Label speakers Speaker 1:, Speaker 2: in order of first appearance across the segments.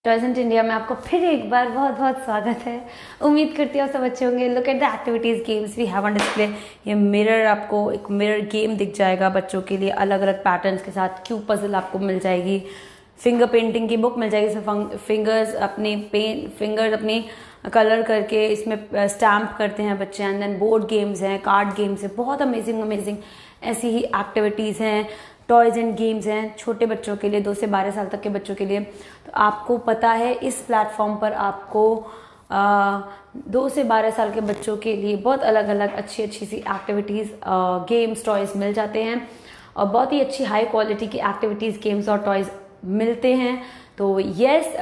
Speaker 1: Toys India में आपको फिर एक बार बहुत बहुत स्वागत है। उम्मीद करती हूँ सब अच्छे होंगे। Look at the activities games we have on display. ये मिरर, आपको एक मिरर गेम दिख जाएगा बच्चों के लिए, अलग अलग पैटर्न्स के साथ। क्यूब पजल आपको मिल जाएगी, फिंगर पेंटिंग की बुक मिल जाएगी, इसमें फिंगर्स अपनी कलर करके इसमें स्टैम्प करते हैं बच्चे। एंड देन बोर्ड गेम्स हैं, कार्ड गेम्स हैं, बहुत अमेजिंग ऐसी ही एक्टिविटीज़ हैं। टॉयज़ एंड गेम्स हैं छोटे बच्चों के लिए, 2 से 12 साल तक के बच्चों के लिए। तो आपको पता है इस प्लेटफॉर्म पर आपको 2 से 12 साल के बच्चों के लिए बहुत अलग अलग अच्छी सी एक्टिविटीज़, गेम्स, टॉयज़ मिल जाते हैं और बहुत ही अच्छी हाई क्वालिटी की एक्टिविटीज़, गेम्स और टॉयज़ मिलते हैं। तो yes,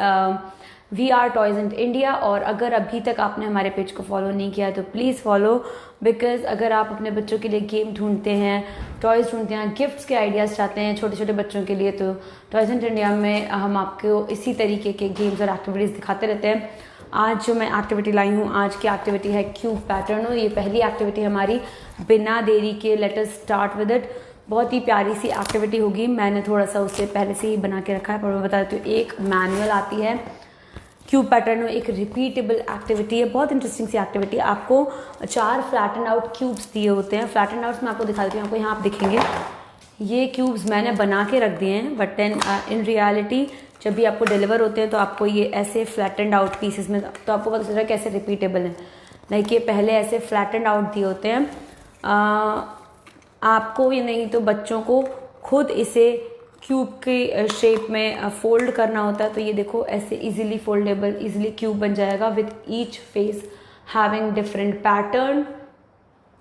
Speaker 1: we are toys in India. और अगर अभी तक आपने हमारे पेज को फॉलो नहीं किया है तो प्लीज़ फॉलो, बिकॉज अगर आप अपने बच्चों के लिए गेम ढूंढते हैं, टॉयज़ ढूंढते हैं, गिफ्ट्स के आइडियाज़ चाहते हैं छोटे छोटे बच्चों के लिए, तो टॉयज़ इन इंडिया में हम आपको इसी तरीके के गेम्स और एक्टिविटीज़ दिखाते रहते हैं। आज जो मैं एक्टिविटी लाई हूँ, आज की एक्टिविटी है क्यूब पैटर्न। ये पहली एक्टिविटी हमारी, बिना देरी के let us start with it. बहुत ही प्यारी सी एक्टिविटी होगी। मैंने थोड़ा सा उससे पहले से ही बना के रखा है, पर मैं बता देती हूँ। एक मैनुअल आती है क्यूब पैटर्न में, एक रिपीटेबल एक्टिविटी है, बहुत इंटरेस्टिंग सी एक्टिविटी। आपको 4 फ्लैटन आउट क्यूब्स दिए होते हैं। फ्लैटन आउट्स मैं आपको दिखा देती हूँ। आपको यहाँ आप दिखेंगे ये क्यूब्स मैंने बना के रख दिए हैं, बट देन इन रियलिटी जब भी आपको डिलीवर होते हैं तो आपको ये ऐसे फ्लैटेंड आउट पीसेस में, तो आपको पता चल रहा है कैसे रिपीटेबल है। लाइक ये पहले ऐसे फ्लैटेंड आउट दिए होते हैं आपको, ये नहीं तो बच्चों को खुद इसे क्यूब के शेप में फोल्ड करना होता है। तो ये देखो ऐसे इजीली फोल्डेबल, इजीली क्यूब बन जाएगा with each face having different pattern.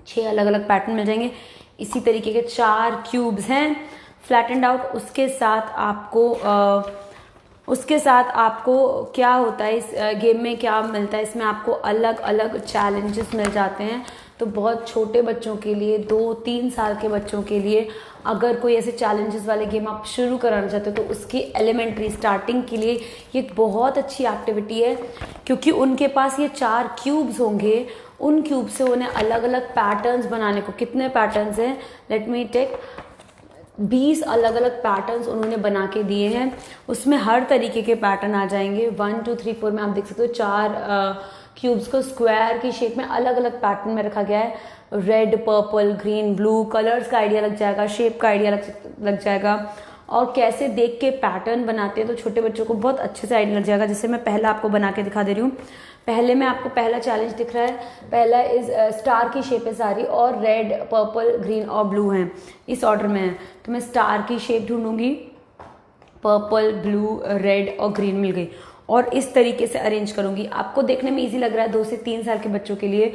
Speaker 1: 6 अलग अलग पैटर्न मिल जाएंगे। इसी तरीके के 4 क्यूब्स हैं फ्लैटेंड आउट। उसके साथ आपको क्या होता है, इस गेम में क्या मिलता है, इसमें आपको अलग अलग चैलेंजेस मिल जाते हैं। तो बहुत छोटे बच्चों के लिए, 2-3 साल के बच्चों के लिए, अगर कोई ऐसे चैलेंजेस वाले गेम आप शुरू कराना चाहते हो तो उसकी एलिमेंट्री स्टार्टिंग के लिए ये बहुत अच्छी एक्टिविटी है, क्योंकि उनके पास ये 4 क्यूब्स होंगे। उन क्यूब से उन्हें अलग अलग पैटर्न्स बनाने को, कितने पैटर्न्स हैं, लेट मी टेक, 20 अलग अलग पैटर्न्स उन्होंने बना के दिए हैं। उसमें हर तरीके के पैटर्न आ जाएंगे। 1 2 3 4 में आप देख सकते हो 4 क्यूब्स को स्क्वायर की शेप में अलग अलग पैटर्न में रखा गया है। Red, purple, green, blue, colours का आइडिया लग जाएगा, शेप का आइडिया लग जाएगा, और कैसे देख के पैटर्न बनाते हैं तो छोटे बच्चों को बहुत अच्छे से आइडिया लग जाएगा। जैसे मैं पहला आपको बना के दिखा दे रही हूँ। पहले में आपको पहला चैलेंज दिख रहा है। पहला इस स्टार की शेप है सारी, और रेड, पर्पल, ग्रीन और ब्लू हैं, इस ऑर्डर में है। तो मैं स्टार की शेप ढूंढूंगी, पर्पल, ब्लू, रेड और ग्रीन मिल गई, और इस तरीके से अरेंज करूंगी। आपको देखने में इजी लग रहा है। 2 से 3 साल के बच्चों के लिए,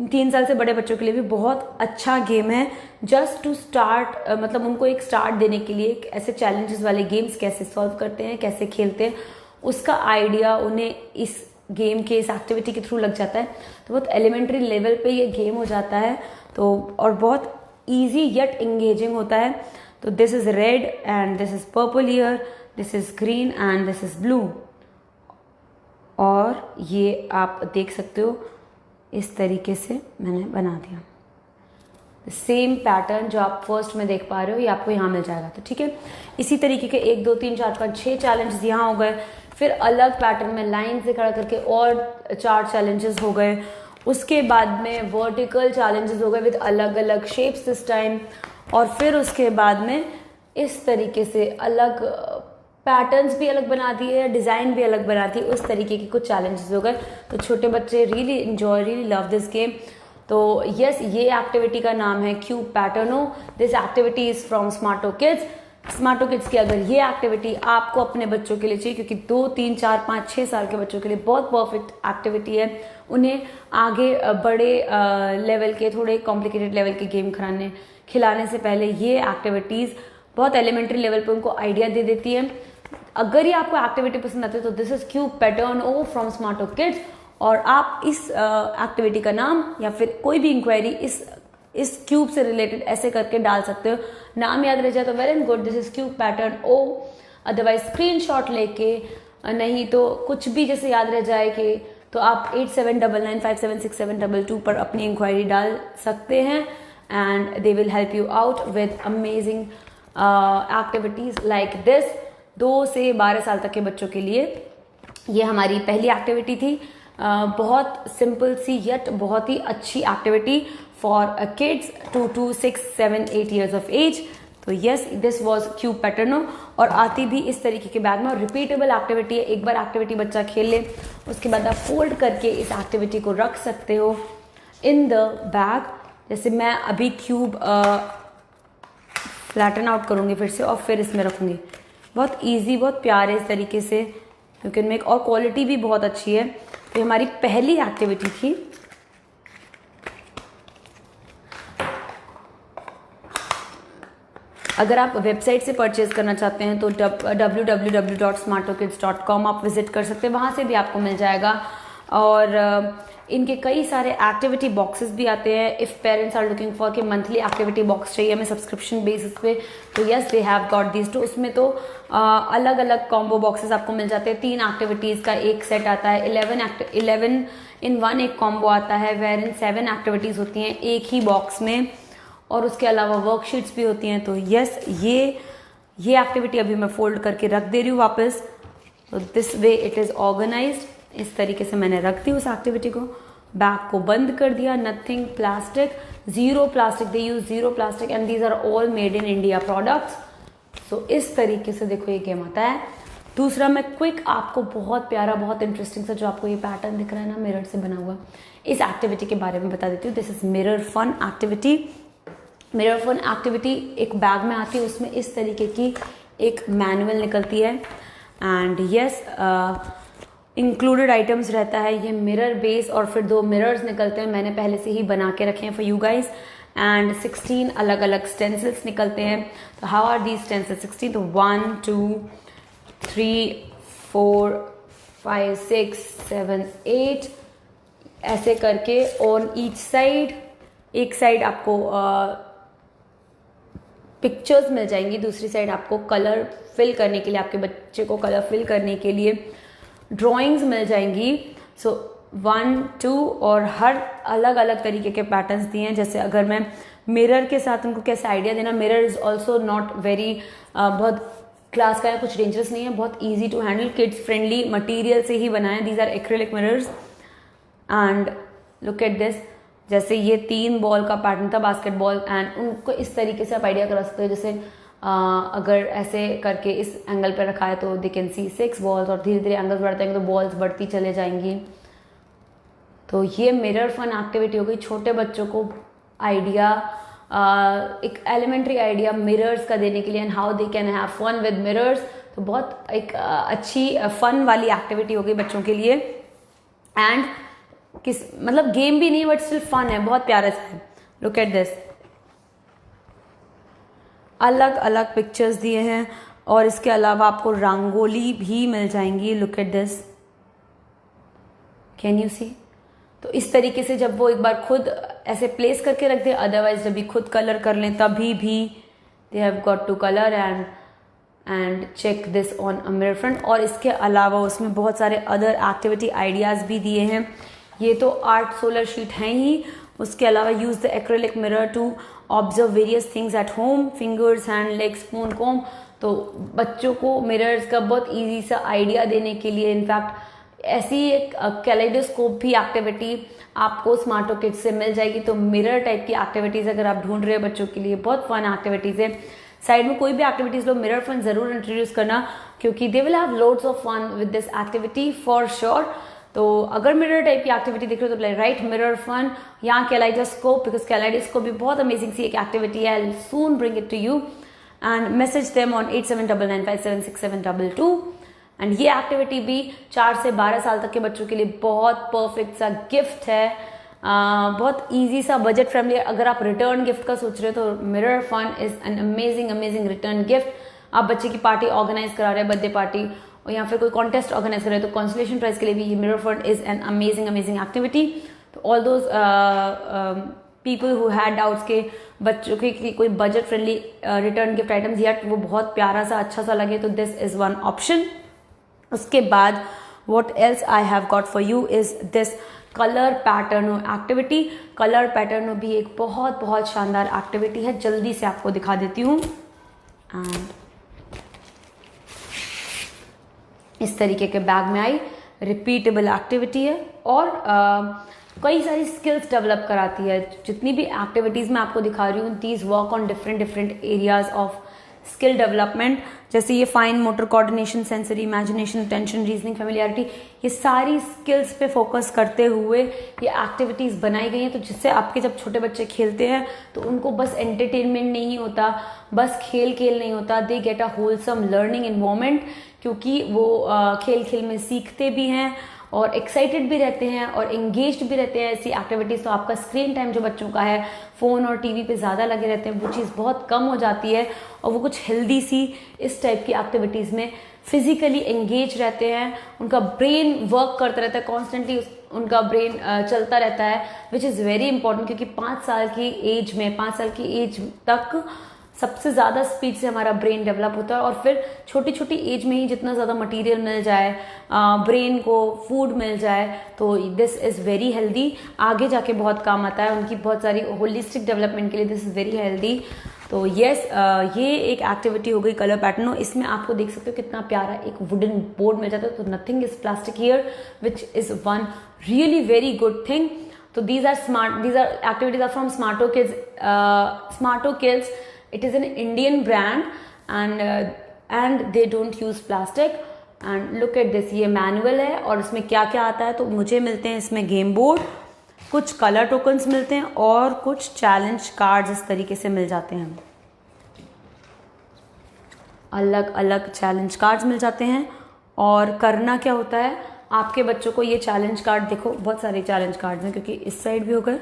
Speaker 1: 3 साल से बड़े बच्चों के लिए भी बहुत अच्छा गेम है। जस्ट टू स्टार्ट, मतलब उनको एक स्टार्ट देने के लिए ऐसे चैलेंजेस वाले गेम्स कैसे सॉल्व करते हैं, कैसे खेलते हैं, उसका आइडिया उन्हें इस गेम के, इस एक्टिविटी के थ्रू लग जाता है। तो बहुत एलिमेंट्री लेवल पे ये गेम हो जाता है, तो और बहुत ईजी येट एंगेजिंग होता है। तो this is red and this is purple year, this is green and this is blue. और ये आप देख सकते हो इस तरीके से मैंने बना दिया। सेम पैटर्न जो आप फर्स्ट में देख पा रहे हो ये आपको यहाँ मिल जाएगा। तो ठीक है, इसी तरीके के 1 2 3 4 5 6 चैलेंजेस यहाँ हो गए। फिर अलग पैटर्न में लाइन से खड़ा करके और 4 चैलेंजेस हो गए। उसके बाद में वर्टिकल चैलेंजेस हो गए विद अलग अलग शेप्स दिस टाइम। और फिर उसके बाद में इस तरीके से अलग पैटर्न्स भी अलग बना दिए, डिज़ाइन भी अलग बना दी, उस तरीके के कुछ चैलेंजेस हो गए। तो छोटे बच्चे really enjoy, really love this game. तो यस, ये एक्टिविटी का नाम है Cube Patterno. This activity is from Smarto Kids. Smarto Kids की अगर ये एक्टिविटी आपको अपने बच्चों के लिए चाहिए, क्योंकि 2 3 4 5 6 साल के बच्चों के लिए बहुत परफेक्ट एक्टिविटी है। उन्हें आगे बड़े लेवल के, थोड़े कॉम्प्लिकेटेड लेवल के गेम खिलाने से पहले ये एक्टिविटीज़ बहुत एलिमेंट्री लेवल पे उनको आइडिया दे देती है। अगर ये आपको एक्टिविटी पसंद आती है तो this is cube pattern O from Smarto Kids. और आप इस एक्टिविटी का नाम या फिर कोई भी इंक्वायरी इस क्यूब से रिलेटेड ऐसे करके डाल सकते हो। नाम याद रह जाए तो well and good, this is cube pattern ओ। अदरवाइज स्क्रीनशॉट लेके, नहीं तो कुछ भी जैसे याद रह जाए कि, तो आप 8799576722 पर अपनी इंक्वायरी डाल सकते हैं and they will help you out with amazing activities like this. 2 से 12 साल तक के बच्चों के लिए ये हमारी पहली एक्टिविटी थी। बहुत सिंपल सी यट बहुत ही अच्छी activity for kids 2 to 6, 7, 8 years of age। तो यस, दिस वॉज क्यूब पैटर्नो, और आती भी इस तरीके के बैग में, और रिपीटेबल एक्टिविटी है। एक बार एक्टिविटी बच्चा खेल ले, उसके बाद आप फोल्ड करके इस एक्टिविटी को रख सकते हो इन द बैग। जैसे मैं अभी क्यूब फ्लैटन आउट करूँगी फिर से, और फिर इसमें रखूँगी। बहुत ईजी, बहुत प्यारे इस तरीके से, क्योंकि इनमें और क्वालिटी भी बहुत अच्छी है। तो हमारी पहली एक्टिविटी थी। अगर आप वेबसाइट से परचेज करना चाहते हैं तो www.smartokids.com आप विजिट कर सकते हैं, वहाँ से भी आपको मिल जाएगा। और इनके कई सारे एक्टिविटी बॉक्सेस भी आते हैं। If parents are looking for कि मंथली एक्टिविटी बॉक्स चाहिए हमें सब्सक्रिप्शन बेसिस पे, तो yes they have got these too. उसमें तो अलग अलग कॉम्बो बॉक्सेस आपको मिल जाते हैं। 3 एक्टिविटीज़ का एक सेट आता है, 11 in 1 एक कॉम्बो आता है, वेर इन 7 एक्टिविटीज़ होती हैं एक ही बॉक्स में, और उसके अलावा वर्कशीट्स भी होती हैं। तो यस, ये एक्टिविटी अभी मैं फोल्ड करके रख दे रही हूँ वापस। तो this way it is organised. इस तरीके से मैंने रख दी उस एक्टिविटी को, बैग को बंद कर दिया। Nothing plastic, zero plastic, they use zero plastic and these are all made in India products. So इस तरीके से देखो ये गेम आता है। दूसरा मैं क्विक आपको बहुत प्यारा, बहुत इंटरेस्टिंग सा, जो आपको ये पैटर्न दिख रहा है ना मिरर से बना हुआ, इस एक्टिविटी के बारे में बता देती हूँ। This is mirror fun activity. Mirror fun activity एक बैग में आती है, उसमें इस तरीके की एक मैनुअल निकलती है, एंड यस इंक्लूडेड आइटम्स रहता है। ये मिरर बेस, और फिर 2 मिरर्स निकलते हैं, मैंने पहले से ही बना के रखे हैं फॉर यू गाइज, एंड 16 अलग अलग स्टेंसिल्स निकलते हैं। तो हाउ आर दीज स्टेंसिल्स? 16, तो 1 2 3 4 5 6 7 8 ऐसे करके ऑन ईच साइड। एक साइड आपको पिक्चर्स मिल जाएंगी, दूसरी साइड आपको कलर फिल करने के लिए, आपके बच्चे को कलर फिल करने के लिए ड्राइंग्स मिल जाएंगी। सो 1 2 और हर अलग अलग तरीके के पैटर्न्स दिए हैं। जैसे अगर मैं मिरर के साथ उनको कैसे आइडिया देना, mirror is also not very बहुत क्लास का है, कुछ डेंजरस नहीं है, बहुत easy to handle, kids friendly material से ही बनाए। These are acrylic mirrors and look at this. जैसे ये 3 बॉल का पैटर्न था, बास्केटबॉल, एंड उनको इस तरीके से आप आइडिया करा सकते हो। जैसे अगर ऐसे करके इस एंगल पर रखा है तो दे कैन सी 6 बॉल्स, और धीरे धीरे एंगल्स बढ़ते हैं तो बॉल्स बढ़ती चले जाएंगी। तो ये मिरर फन एक्टिविटी हो गई। छोटे बच्चों को आइडिया, एक एलिमेंट्री आइडिया मिरर्स का देने के लिए, and how they can have fun with mirrors. तो बहुत एक अच्छी फन वाली एक्टिविटी हो गई बच्चों के लिए, एंड मतलब गेम भी नहीं बट स्टिल फन है, बहुत प्यारा सा है। लुक एट दिस, अलग अलग पिक्चर्स दिए हैं, और इसके अलावा आपको रंगोली भी मिल जाएंगी। Look at this, can you see? तो इस तरीके से जब वो एक बार खुद ऐसे प्लेस करके रख दे, अदरवाइज जब भी खुद कलर कर लें तभी भी they have got to colour and check this on a mirror front. और इसके अलावा उसमें बहुत सारे अदर एक्टिविटी आइडियाज भी दिए हैं। ये तो आर्ट सोलर शीट है ही, उसके अलावा use the acrylic mirror to observe various things at home, fingers, hand, leg, spoon, comb. तो बच्चों को मिरर्स का बहुत इजी सा आइडिया देने के लिए, इनफैक्ट ऐसी एक कैलेडोस्कोप भी एक्टिविटी आपको स्मार्टो किड्स से मिल जाएगी। तो मिरर टाइप की एक्टिविटीज अगर आप ढूंढ रहे हो बच्चों के लिए, बहुत फन एक्टिविटीज है। साइड में कोई भी एक्टिविटीज लो, मिरर फन जरूर इंट्रोड्यूस करना, क्योंकि they will have loads of fun with this activity for sure. तो अगर मिरर टाइप की एक्टिविटी देख रहे हो तो राइट मिरर फन, यहाँ कैलाइडोस्कोप, बिकॉज कैलाइडोस्कोप भी बहुत अमेजिंग सी एक एक्टिविटी है। I soon bring it to you and message them on 8799576722। And ये एक्टिविटी भी 4 से 12 साल तक के बच्चों के लिए बहुत परफेक्ट सा गिफ्ट है, बहुत इजी सा, बजट फ्रेंडली। अगर आप रिटर्न गिफ्ट का सोच रहे हो तो mirror fun is an amazing return gift. आप बच्चे की पार्टी ऑर्गेनाइज करा रहे हैं, बर्थडे पार्टी, और या फिर कोई कॉन्टेस्ट ऑर्गेनाइज कर रहे हैं, तो कंसोलेशन प्राइज के लिए भी ये mirror fun is an amazing activity. तो all those people who had doubts के बच्चों के कोई budget friendly return gift items या वो बहुत प्यारा सा अच्छा सा लगे, तो दिस इज वन ऑप्शन। उसके बाद what else I have got for you is this colour pattern activity. Colour pattern भी एक बहुत शानदार एक्टिविटी है, जल्दी से आपको दिखा देती हूँ। एंड इस तरीके के बैग में आई, रिपीटेबल एक्टिविटी है और कई सारी स्किल्स डेवलप कराती है। जितनी भी एक्टिविटीज़ मैं आपको दिखा रही हूँ, these work on different areas of skill development. जैसे ये fine motor coordination, sensory, imagination, attention, reasoning, familiarity, ये सारी स्किल्स पे फोकस करते हुए ये एक्टिविटीज़ बनाई गई हैं। तो जिससे आपके जब छोटे बच्चे खेलते हैं तो उनको बस एंटरटेनमेंट नहीं होता, बस खेल नहीं होता, they get a wholesome learning environment, क्योंकि वो खेल खेल में सीखते भी हैं और एक्साइटेड भी रहते हैं और एंगेज्ड भी रहते हैं ऐसी एक्टिविटीज़। तो आपका स्क्रीन टाइम जो बच्चों का है फ़ोन और टीवी पे ज़्यादा लगे रहते हैं, वो चीज़ बहुत कम हो जाती है और वो कुछ हेल्दी सी इस टाइप की एक्टिविटीज़ में फिजिकली एंगेज रहते हैं। उनका ब्रेन वर्क करता रहता है कॉन्स्टेंटली, उनका ब्रेन चलता रहता है, विच इज़ वेरी इंपॉर्टेंट, क्योंकि 5 साल की एज तक सबसे ज़्यादा स्पीड से हमारा ब्रेन डेवलप होता है। और फिर छोटी छोटी एज में ही जितना ज़्यादा मटेरियल मिल जाए, ब्रेन को फूड मिल जाए, तो दिस इज़ वेरी हेल्दी, आगे जाके बहुत काम आता है उनकी बहुत सारी होलिस्टिक डेवलपमेंट के लिए। This is very healthy. तो येस, ये एक एक्टिविटी हो गई कलर पैटर्न। इसमें आपको देख सकते हो कितना प्यारा एक वुडन बोर्ड मिल जाता है। तो nothing is plastic here, which is one really very good thing. तो these are activities are from Smarto Kids. Smarto Kids, it is an Indian brand and they don't use plastic. And look at this, ये manual है और इसमें क्या क्या आता है। तो मुझे मिलते हैं इसमें गेम बोर्ड, कुछ कलर टोकन्स मिलते हैं और कुछ चैलेंज कार्ड्स इस तरीके से मिल जाते हैं। अलग अलग चैलेंज कार्ड्स मिल जाते हैं। और करना क्या होता है, आपके बच्चों को ये चैलेंज कार्ड, देखो बहुत सारे चैलेंज कार्ड्स हैं क्योंकि इस साइड भी हो गए,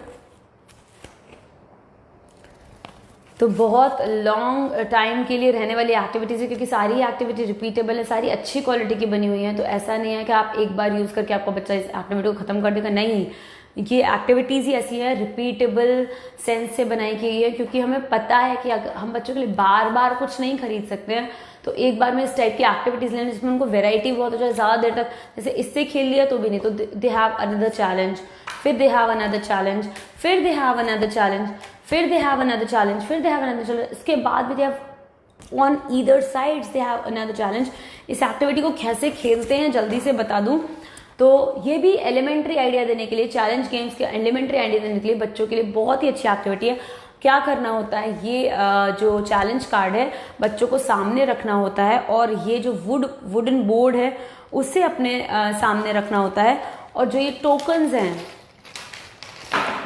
Speaker 1: तो बहुत लॉन्ग टाइम के लिए रहने वाली एक्टिविटीज़ है, क्योंकि सारी एक्टिविटी रिपीटेबल है, सारी अच्छी क्वालिटी की बनी हुई है। तो ऐसा नहीं है कि आप एक बार यूज़ करके आपका बच्चा इस एक्टिविटी को ख़त्म कर देगा, नहीं, ये एक्टिविटीज़ ही ऐसी है, रिपीटेबल सेंस से बनाई गई है, क्योंकि हमें पता है कि अगर हम बच्चों के लिए बार बार कुछ नहीं खरीद सकते हैं। तो एक बार में इस टाइप की एक्टिविटीज़ लेने जिसमें उनको वेराइटी बहुत हो जाए, ज़्यादा देर तक, जैसे इससे खेल लिया तो भी नहीं, तो दे हैव अनदर चैलेंज, फिर दे हैव अनदर चैलेंज, फिर दे हैव अनदर चैलेंज, फिर दे हैव अनदर चैलेंज, फिर दे हैव अनदर चैलेंज, इसके बाद भी they have on either sides they have another challenge. इस एक्टिविटी को कैसे खेलते हैं जल्दी से बता दूं, तो ये भी एलिमेंट्री आइडिया देने के लिए, चैलेंज गेम्स के एलिमेंट्री आइडिया देने के लिए बच्चों के लिए बहुत ही अच्छी एक्टिविटी है। क्या करना होता है, ये जो चैलेंज कार्ड है बच्चों को सामने रखना होता है और ये जो वुडन बोर्ड है उसे अपने सामने रखना होता है। और जो ये टोकन्स हैं,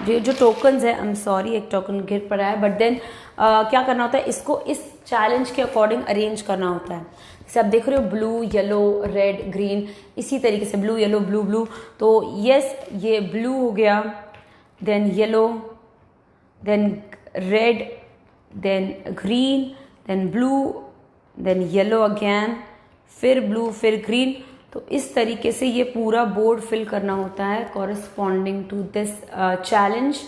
Speaker 1: जो टोकन्स है, आई एम सॉरी एक टोकन गिर पड़ा है, बट देन क्या करना होता है, इसको इस चैलेंज के अकॉर्डिंग अरेंज करना होता है। जैसे आप देख रहे हो ब्लू, येलो, रेड, ग्रीन, इसी तरीके से ब्लू, येलो, ब्लू, ब्लू। तो यस, ये ब्लू हो गया, then yellow, then red, then green, then blue, then yellow again, फिर ब्लू, फिर ग्रीन। तो इस तरीके से ये पूरा बोर्ड फिल करना होता है कॉरेस्पॉन्डिंग टू दिस चैलेंज।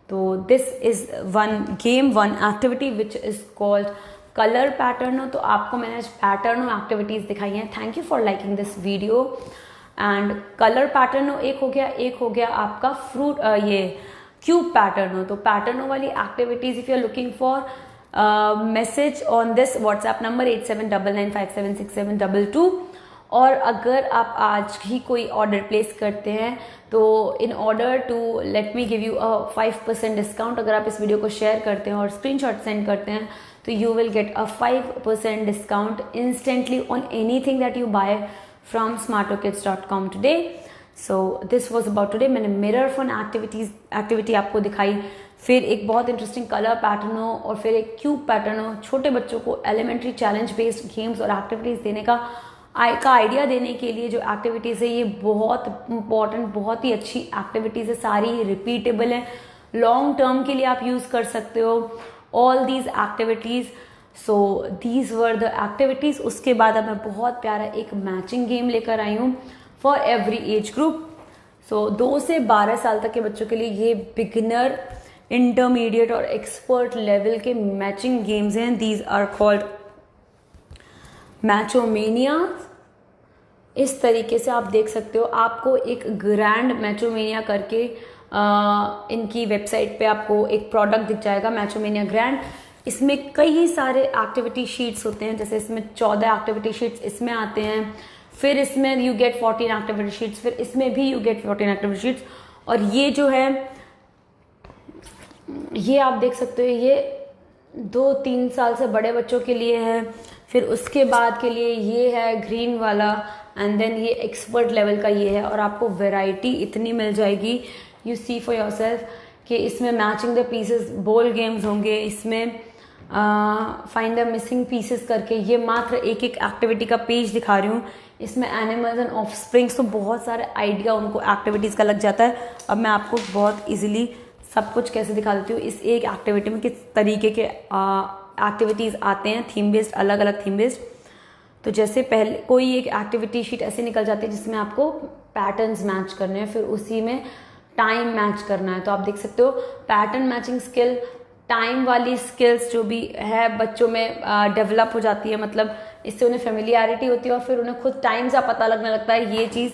Speaker 1: तो this is one game, one activity which is called colour pattern. तो आपको मैंने आज पैटर्न एक्टिविटीज दिखाई हैं। Thank you for liking this video. And colour pattern एक हो गया आपका फ्रूट, ये क्यूब पैटर्न। तो पैटर्नों वाली activities, if you are looking for message on this WhatsApp number 8799576722। और अगर आप आज ही कोई ऑर्डर प्लेस करते हैं तो in order to let me give you a 5% discount, अगर आप इस वीडियो को शेयर करते हैं और स्क्रीनशॉट सेंड करते हैं तो you will get a 5% discount instantly on anything that you buy from smartokids.com today. So this was about today. मैंने मिरर फन एक्टिविटी आपको दिखाई, फिर एक बहुत इंटरेस्टिंग कलर पैटर्न हो और फिर एक क्यूब पैटर्न हो। छोटे बच्चों को एलिमेंट्री चैलेंज बेस्ड गेम्स और एक्टिविटीज़ देने का आइडिया देने के लिए जो एक्टिविटीज़ है ये बहुत इंपॉर्टेंट, बहुत ही अच्छी एक्टिविटीज़ है, सारी रिपीटेबल है, लॉन्ग टर्म के लिए आप यूज़ कर सकते हो all these activities. So these were the activities. उसके बाद अब मैं बहुत प्यारा एक मैचिंग गेम लेकर आई हूँ फॉर एवरी एज ग्रुप। सो 2 से 12 साल तक के बच्चों के लिए ये बिगिनर, इंटरमीडिएट और एक्सपर्ट लेवल के मैचिंग गेम्स हैं। These are called Matchomania. इस तरीके से आप देख सकते हो, आपको एक ग्रैंड मैचोमेनिया करके इनकी वेबसाइट पे आपको एक प्रोडक्ट दिख जाएगा, मैचोमेनिया ग्रैंड। इसमें कई सारे एक्टिविटी शीट्स होते हैं, जैसे इसमें 14 एक्टिविटी शीट्स इसमें आते हैं, फिर इसमें यू गेट 14 एक्टिविटी शीट्स, फिर इसमें भी यू गेट 14 एक्टिविटी शीट्स। और ये जो है ये आप देख सकते हो, ये 2-3 साल से बड़े बच्चों के लिए है। फिर उसके बाद के लिए ये है ग्रीन वाला, एंड देन ये एक्सपर्ट लेवल का ये है। और आपको वैरायटी इतनी मिल जाएगी, यू सी फॉर योरसेल्फ, कि इसमें matching the pieces ball games होंगे, इसमें फाइंड द मिसिंग पीसेस करके, ये मात्र एक एक एक्टिविटी का पेज दिखा रही हूँ। इसमें एनिमल्स एंड ऑफस्प्रिंग्स, तो बहुत सारे आइडिया उनको एक्टिविटीज़ का लग जाता है। अब मैं आपको बहुत इजीली सब कुछ कैसे दिखा देती हूँ, इस एक एक्टिविटी में किस तरीके के एक्टिविटीज़ आते हैं, थीम बेस्ड, अलग अलग थीम बेस्ड। तो जैसे पहले कोई एक एक्टिविटी शीट ऐसे निकल जाती है जिसमें आपको पैटर्न्स मैच करने हैं, फिर उसी में टाइम मैच करना है। तो आप देख सकते हो पैटर्न मैचिंग स्किल, टाइम वाली स्किल्स जो भी है बच्चों में डेवलप हो जाती है, मतलब इससे उन्हें फेमिलियरिटी होती है और फिर उन्हें खुद टाइम से पता लगने लगता है ये चीज़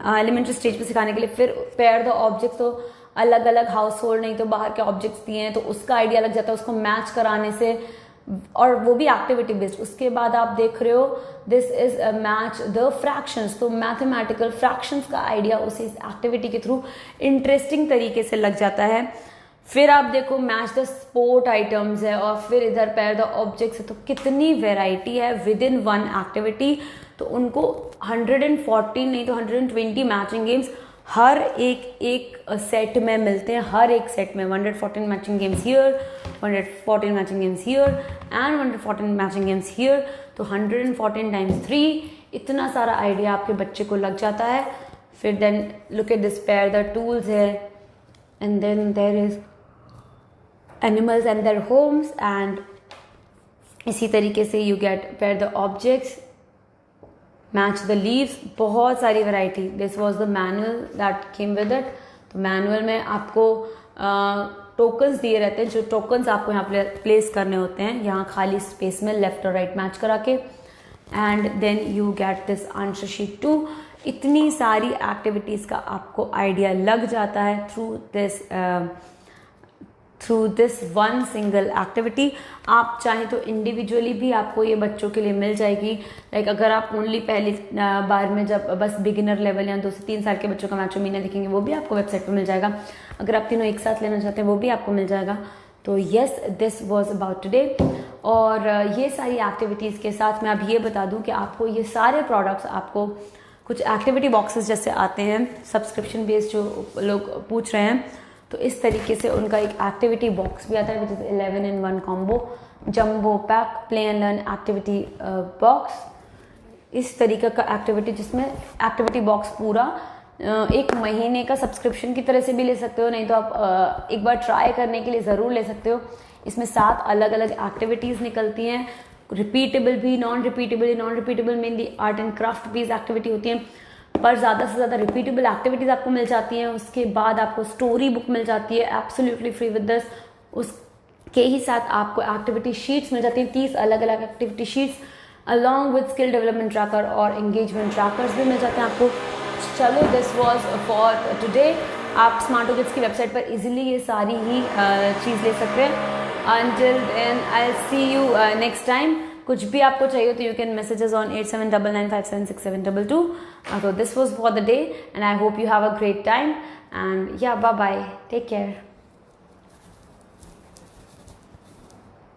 Speaker 1: एलिमेंट्री स्टेज पे सिखाने के लिए। फिर पेयर द ऑब्जेक्ट्स, तो अलग अलग हाउस होल्ड नहीं तो बाहर के ऑब्जेक्ट्स दिए हैं तो उसका आइडिया लग जाता है उसको मैच कराने से, और वो भी एक्टिविटी बेस्ड। उसके बाद आप देख रहे हो this is match the fractions, तो मैथमेटिकल फ्रैक्शंस का आइडिया उसी एक्टिविटी के थ्रू इंटरेस्टिंग तरीके से लग जाता है। फिर आप देखो मैच द स्पोर्ट आइटम्स है, और फिर इधर पेयर द ऑब्जेक्ट्स है। तो कितनी वेराइटी है विद इन वन एक्टिविटी। तो उनको 114 नहीं तो 120 मैचिंग गेम्स हर एक सेट में मिलते हैं, हर एक सेट में 114 matching games here, 114 matching games here and 114 matching games here. तो 114 टाइम्स 3, इतना सारा आइडिया आपके बच्चे को लग जाता है। फिर then look at this, pair the tools है, and then there is animals and their homes, and इसी तरीके से you get pair the objects, match the leaves, बहुत सारी variety. This was the manual that came with it. तो manual में आपको tokens दिए रहते हैं, जो टोकन्स आपको यहाँ पे प्लेस करने होते हैं यहाँ खाली स्पेस में लेफ्ट और राइट मैच करा के, and then you get this answer sheet 2। इतनी सारी एक्टिविटीज़ का आपको आइडिया लग जाता है through this one single activity. आप चाहें तो इंडिविजुअली भी आपको ये बच्चों के लिए मिल जाएगी। लाइक अगर आप ओनली पहली बार में जब बस बिगिनर लेवल या 2 से 3 साल के बच्चों का मैचोमीनिया देखेंगे, वो भी आपको वेबसाइट पर मिल जाएगा। अगर आप तीनों एक साथ लेना चाहते हैं वो भी आपको मिल जाएगा। तो yes, this was about today. और ये सारी एक्टिविटीज़ के साथ मैं अब ये बता दूँ कि आपको ये सारे प्रोडक्ट्स, आपको कुछ एक्टिविटी बॉक्सेस जैसे आते हैं सब्सक्रिप्शन बेस्ड जो लोग पूछ रहे हैं, तो इस तरीके से उनका एक एक्टिविटी बॉक्स भी आता है which is 11 in 1 combo jumbo pack play and learn activity box. इस तरीके का एक्टिविटी, जिसमें एक्टिविटी बॉक्स पूरा 1 महीने का सब्सक्रिप्शन की तरह से भी ले सकते हो, नहीं तो आप एक बार ट्राई करने के लिए ज़रूर ले सकते हो। इसमें 7 अलग अलग एक्टिविटीज़ निकलती हैं, रिपीटेबल भी, non repeatable mainly art and craft based activity होती हैं, पर ज़्यादा से ज़्यादा रिपीटेबल एक्टिविटीज़ आपको मिल जाती हैं। उसके बाद आपको स्टोरी बुक मिल जाती है एब्सोल्युटली फ्री विद दिस। उसके ही साथ आपको एक्टिविटी शीट्स मिल जाती हैं, 30 अलग अलग activity sheets along with skill development tracker और एंगेजमेंट ट्रैकर्स भी मिल जाते हैं आपको। चलो, दिस वॉज फॉर टुडे। आप स्मार्टो किड्स की वेबसाइट पर इजीली ये सारी ही चीज़ ले सकते हैं। Until then, I'll see you next time. कुछ भी आपको चाहिए तो you can message us on 8799576722. So this was for the day, and I hope you have a great time. And yeah, bye bye. Take care.